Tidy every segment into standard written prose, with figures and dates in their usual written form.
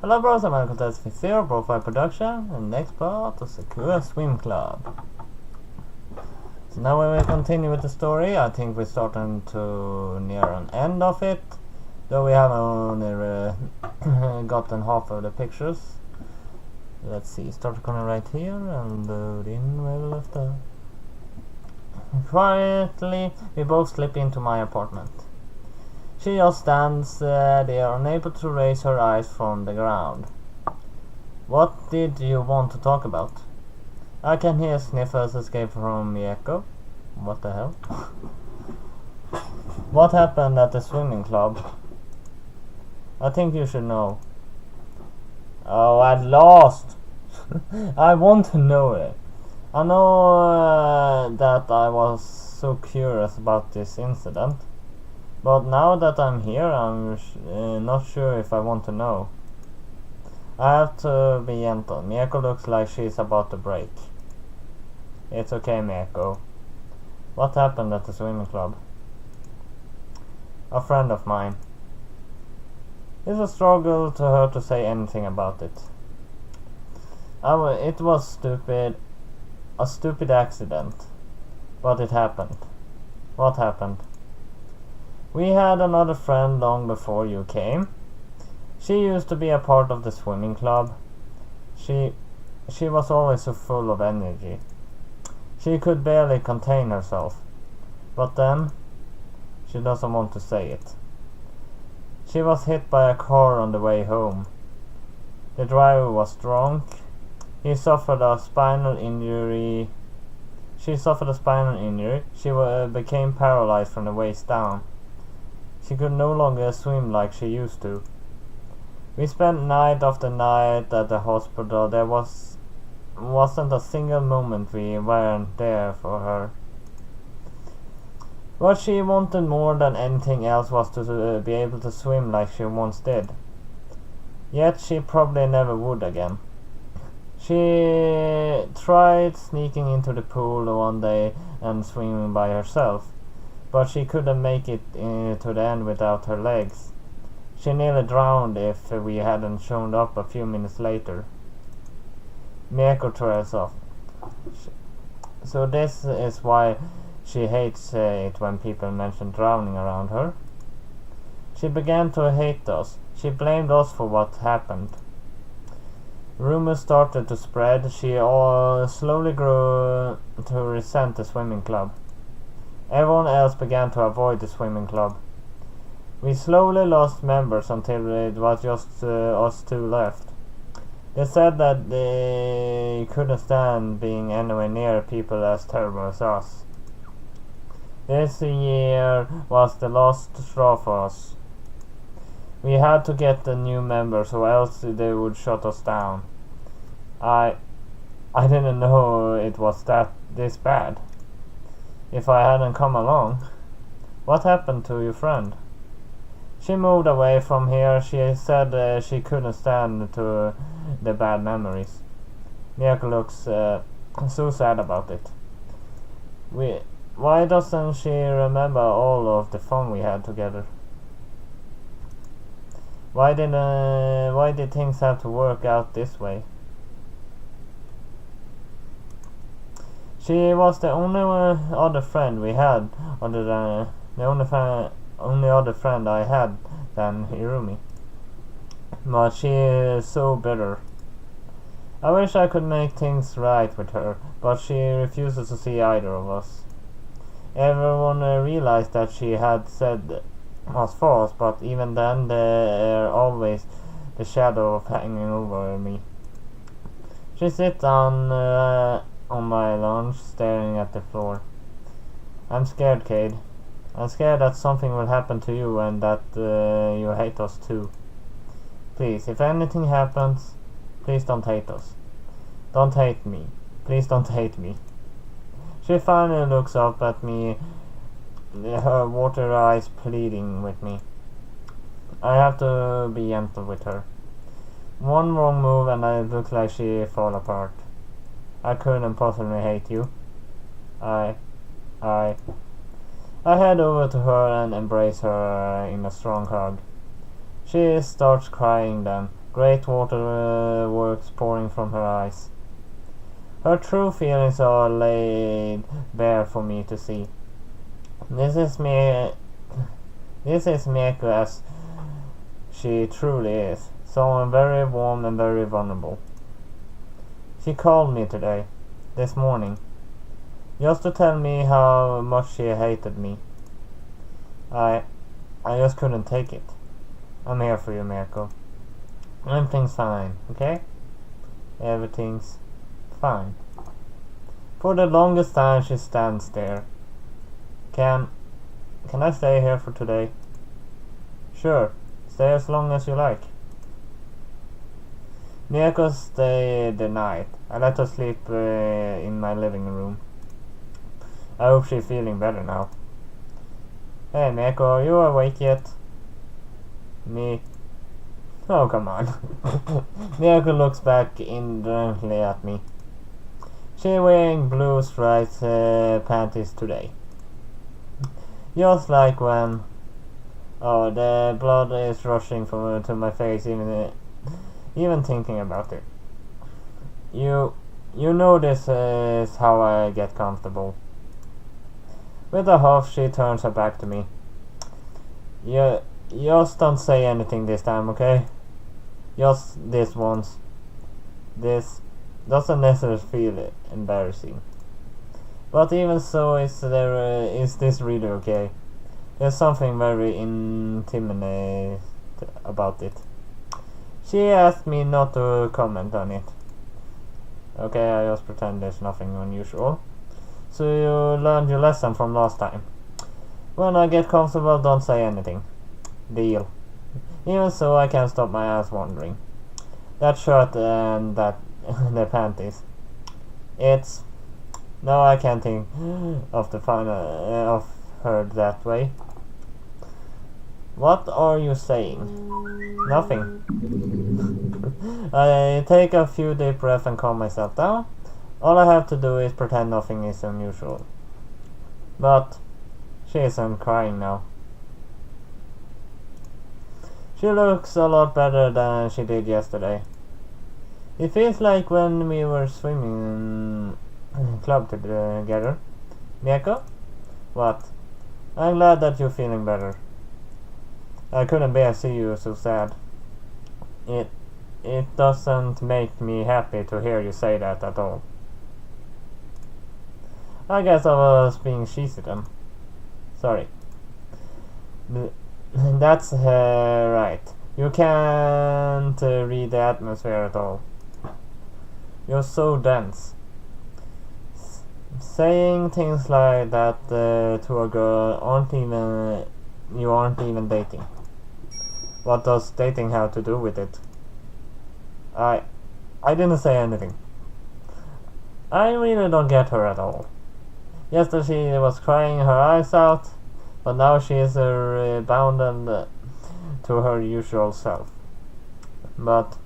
Hello bros, I'm Michael Test with Zero, BroFive production, and next part of Sakura Swim Club. So now we will continue with the story. I think we're starting to near an end of it, though we have only gotten half of the pictures. Let's see, start corner right here and load in where we left off. Quietly, we both slip into my apartment. She just stands there, unable to raise her eyes from the ground. What did you want to talk about? I can hear sniffles escape from Mieko. What the hell? What happened at the swimming club? I think you should know. Oh, at last! I want to know it. I know that I was so curious about this incident. But now that I'm here, I'm not sure if I want to know. I have to be gentle. Mieko looks like she's about to break. It's okay, Mieko. What happened at the swimming club? A friend of mine. It's a struggle to her to say anything about it. It was stupid. A stupid accident. But it happened. What happened? We had another friend long before you came. She used to be a part of the swimming club. She was always so full of energy. She could barely contain herself. But then, she doesn't want to say it. She was hit by a car on the way home. The driver was drunk. He suffered a spinal injury. She suffered a spinal injury. She became paralyzed from the waist down. She could no longer swim like she used to. We spent night after night at the hospital. There wasn't a single moment we weren't there for her. What she wanted more than anything else was to be able to swim like she once did. Yet she probably never would again. She tried sneaking into the pool one day and swimming by herself. But she couldn't make it to the end without her legs. She nearly drowned if we hadn't shown up a few minutes later. Mieko trails off. So this is why she hates it when people mention drowning around her. She began to hate us. She blamed us for what happened. Rumors started to spread. She slowly grew to resent the swimming club. Everyone else began to avoid the swimming club. We slowly lost members until it was just us two left. They said that they couldn't stand being anywhere near people as terrible as us. This year was the last straw for us. We had to get the new members or else they would shut us down. I didn't know it was this bad. If I hadn't come along. What happened to your friend? She moved away from here. She said she couldn't stand to the bad memories. Mieko looks so sad about it. Why doesn't she remember all of the fun we had together? Why did things have to work out this way? She was the only other friend we had, other than the only other friend I had than Hirumi. But she is so bitter. I wish I could make things right with her, but she refuses to see either of us. Everyone realized that she had said was false, but even then there always the shadow of hanging over me. She sits on my lounge, staring at the floor. I'm scared, Cade. I'm scared that something will happen to you and that you hate us too. Please, if anything happens, please don't hate us. Don't hate me. Please don't hate me. She finally looks up at me, her watery eyes pleading with me. I have to be gentle with her. One wrong move and it looks like she fall apart. I couldn't possibly hate you. I head over to her and embrace her in a strong hug. She starts crying then, great waterworks pouring from her eyes. Her true feelings are laid bare for me to see. This is Mieko as she truly is, someone very warm and very vulnerable. She called me this morning, just to tell me how much she hated me. I just couldn't take it. I'm here for you, Mieko. Everything's fine, okay? Everything's fine. For the longest time she stands there. Can I stay here for today? Sure, stay as long as you like. Mieko stayed the night. I let her sleep in my living room. I hope she's feeling better now. Hey Mieko, are you awake yet? Me? Oh, come on. Mieko looks back indifferently at me. She's wearing blue striped panties today. Just like when... Oh, the blood is rushing to my face even thinking about it. You know this is how I get comfortable. With a huff, she turns her back to me. Just don't say anything this time, okay? Just this once. This doesn't necessarily feel embarrassing. But even so, is this really okay? There's something very intimidating about it. She asked me not to comment on it. Okay, I just pretend there's nothing unusual. So you learned your lesson from last time. When I get comfortable, don't say anything. Deal. Even so, I can't stop my ass wondering. That shirt and the panties. No, I can't think of of her that way. What are you saying? Nothing. I take a few deep breaths and calm myself down. All I have to do is pretend nothing is unusual. But she isn't crying now. She looks a lot better than she did yesterday. It feels like when we were swimming in club together. Mieko? What? I'm glad that you're feeling better. I couldn't bear to see you so sad. It doesn't make me happy to hear you say that at all. I guess I was being cheesy then. Sorry. That's right. You can't read the atmosphere at all. You're so dense. Saying things like that to a girl you aren't even dating. What does dating have to do with it? I didn't say anything. I really don't get her at all. Yesterday she was crying her eyes out, but now she is rebounded to her usual self. But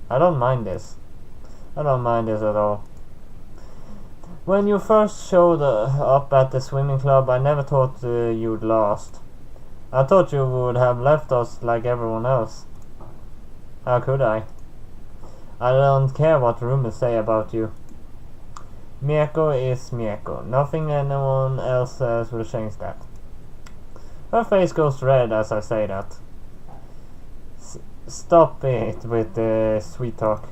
I don't mind this. I don't mind this at all. When you first showed up at the swimming club, I never thought you'd lost. I thought you would have left us like everyone else. How could I? I don't care what rumors say about you. Mieko is Mieko. Nothing anyone else says will change that. Her face goes red as I say that. Stop it with the sweet talk.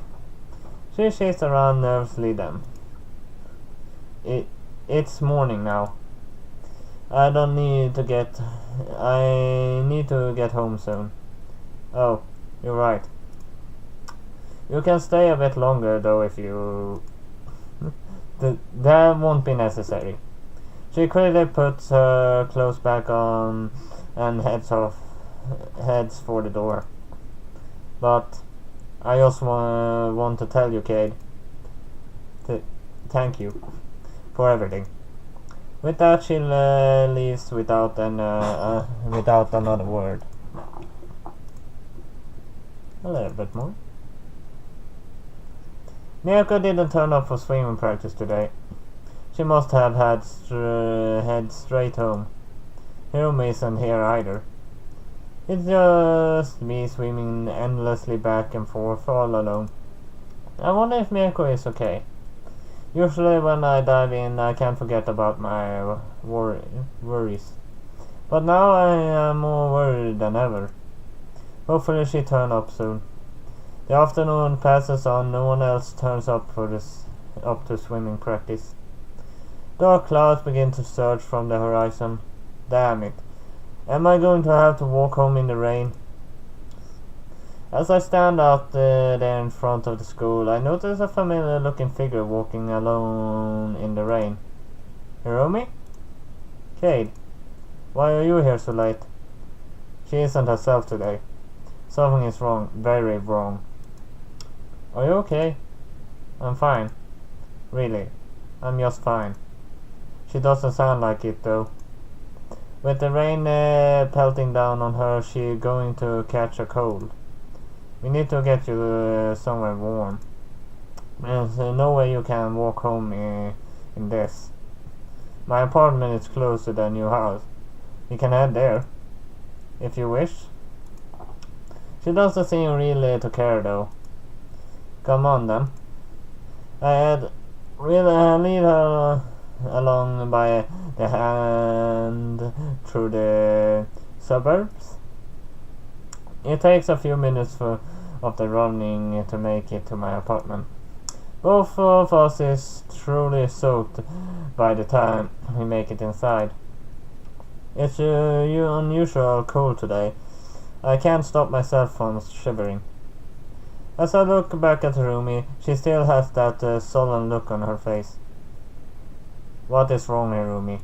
She shakes around nervously then. It's morning now. I need to get home soon. Oh, you're right. You can stay a bit longer though if you... That won't be necessary. She quickly puts her clothes back on and heads for the door. But I just want to tell you, Cade. Thank you for everything. With that, she leaves without another word. A little bit more. Mieko didn't turn up for swimming practice today. She must have head straight home. Hiromi isn't here either. It's just me swimming endlessly back and forth all alone. I wonder if Miyako is okay. Usually when I dive in, I can't forget about my worries. But now I am more worried than ever. Hopefully she turns up soon. The afternoon passes on, no one else turns up to swimming practice. Dark clouds begin to surge from the horizon. Damn it. Am I going to have to walk home in the rain? As I stand out there in front of the school, I notice a familiar looking figure walking alone in the rain. Hiromi? Kate, why are you here so late? She isn't herself today. Something is wrong, very wrong. Are you okay? I'm fine. Really, I'm just fine. She doesn't sound like it though. With the rain pelting down on her, she's going to catch a cold. We need to get you somewhere warm. There's no way you can walk home in this. My apartment is close to the new house. We can head there, if you wish. She doesn't seem really to care though. Come on then. I lead her along by the hand through the suburbs. It takes a few minutes of the running to make it to my apartment. Both of us is truly soaked by the time we make it inside. It's unusual cold today. I can't stop myself from shivering. As I look back at Hirumi, she still has that sullen look on her face. What is wrong, Hirumi?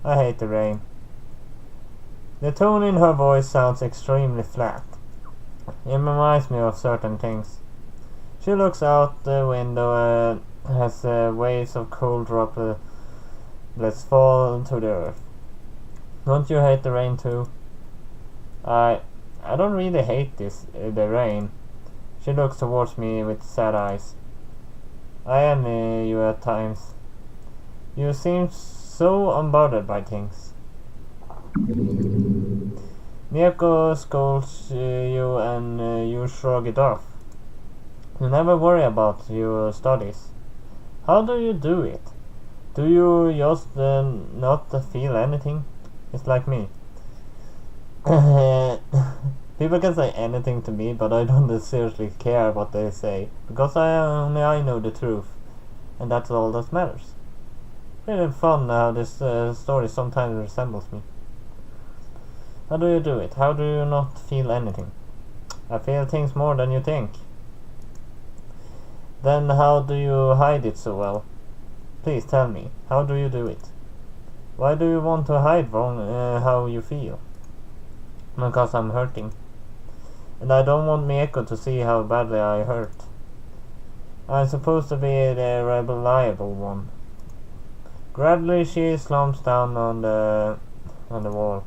I hate the rain. The tone in her voice sounds extremely flat. It reminds me of certain things. She looks out the window as waves of cold droplets fall to the earth. Don't you hate the rain too? I don't really hate the rain. She looks towards me with sad eyes. I envy you at times. You seem so unbothered by things. Miyako scolds you and you shrug it off. You never worry about your studies. How do you do it? Do you just not feel anything? It's like me. People can say anything to me, but I don't seriously care what they say, because I know the truth, and that's all that matters. Really fun how this story sometimes resembles me. How do you do it? How do you not feel anything? I feel things more than you think. Then how do you hide it so well? Please tell me, how do you do it? Why do you want to hide how you feel? Because I'm hurting. And I don't want Mieko to see how badly I hurt. I'm supposed to be the reliable one. Gradually she slumps down on the wall.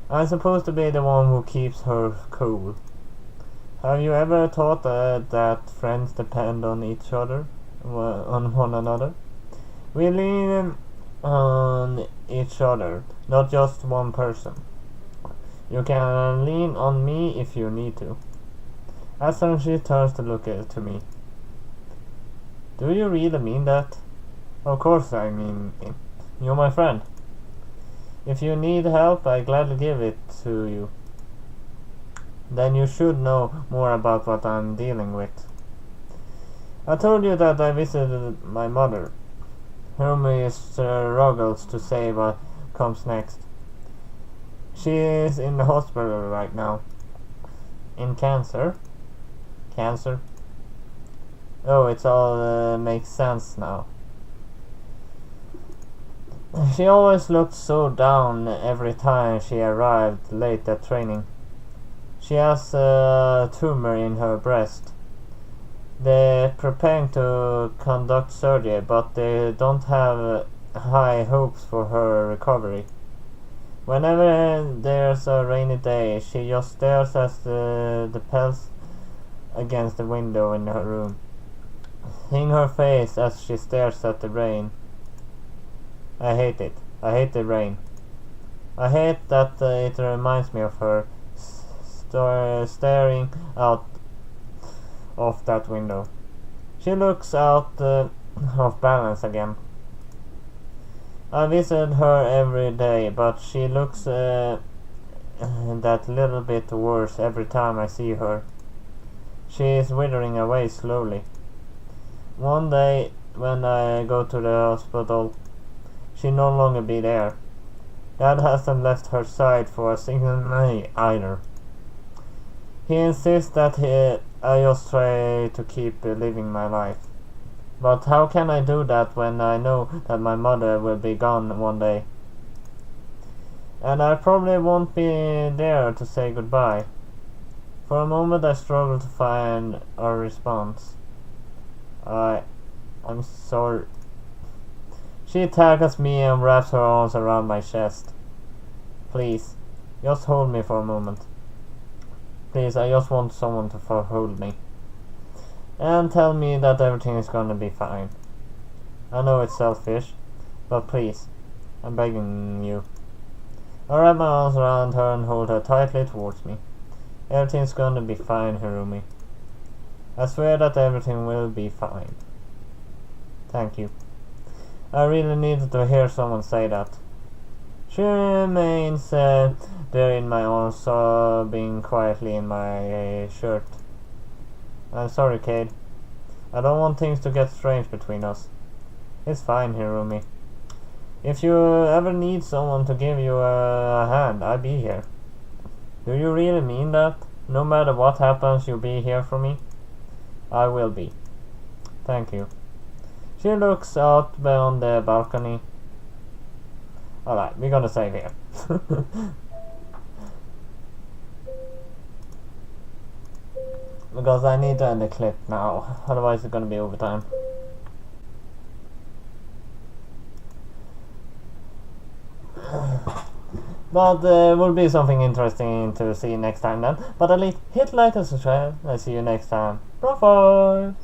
I'm supposed to be the one who keeps her cool. Have you ever thought that friends depend on each other, on one another? We lean on each other, not just one person. You can lean on me if you need to. As soon as she turns to look to me. Do you really mean that? Of course I mean it. You're my friend. If you need help, I gladly give it to you. Then you should know more about what I'm dealing with. I told you that I visited my mother. Hirumi struggles to say what comes next. She is in the hospital right now. In cancer? Cancer? Oh, it all makes sense now. She always looked so down every time she arrived late at training. She has a tumor in her breast. They're preparing to conduct surgery, but they don't have high hopes for her recovery. Whenever there's a rainy day, she just stares at the pelts against the window in her room. Seeing her face as she stares at the rain. I hate it. I hate the rain. I hate that it reminds me of her staring out of that window. She looks out of balance again. I visit her every day, but she looks that little bit worse every time I see her. She is withering away slowly. One day, when I go to the hospital, she no longer be there. Dad hasn't left her side for a single night either. He insists that I just try to keep living my life. But how can I do that when I know that my mother will be gone one day? And I probably won't be there to say goodbye. For a moment I struggle to find a response. I'm sorry. She tackles me and wraps her arms around my chest. Please, just hold me for a moment. Please, I just want someone to hold me. And tell me that everything is gonna be fine. I know it's selfish, but please, I'm begging you. I wrap my arms around her and hold her tightly towards me. Everything's gonna be fine, Hirumi. I swear that everything will be fine. Thank you. I really needed to hear someone say that. She remains there in my arms, sobbing quietly in my shirt. I'm sorry, Cade. I don't want things to get strange between us. It's fine, Hirumi. If you ever need someone to give you a hand, I'll be here. Do you really mean that? No matter what happens, you'll be here for me? I will be. Thank you. She looks out beyond the balcony. Alright, we're gonna save here. Because I need to end the clip now, otherwise it's gonna be overtime. But will be something interesting to see next time then. But at least hit like and subscribe. I'll see you next time. BroFive!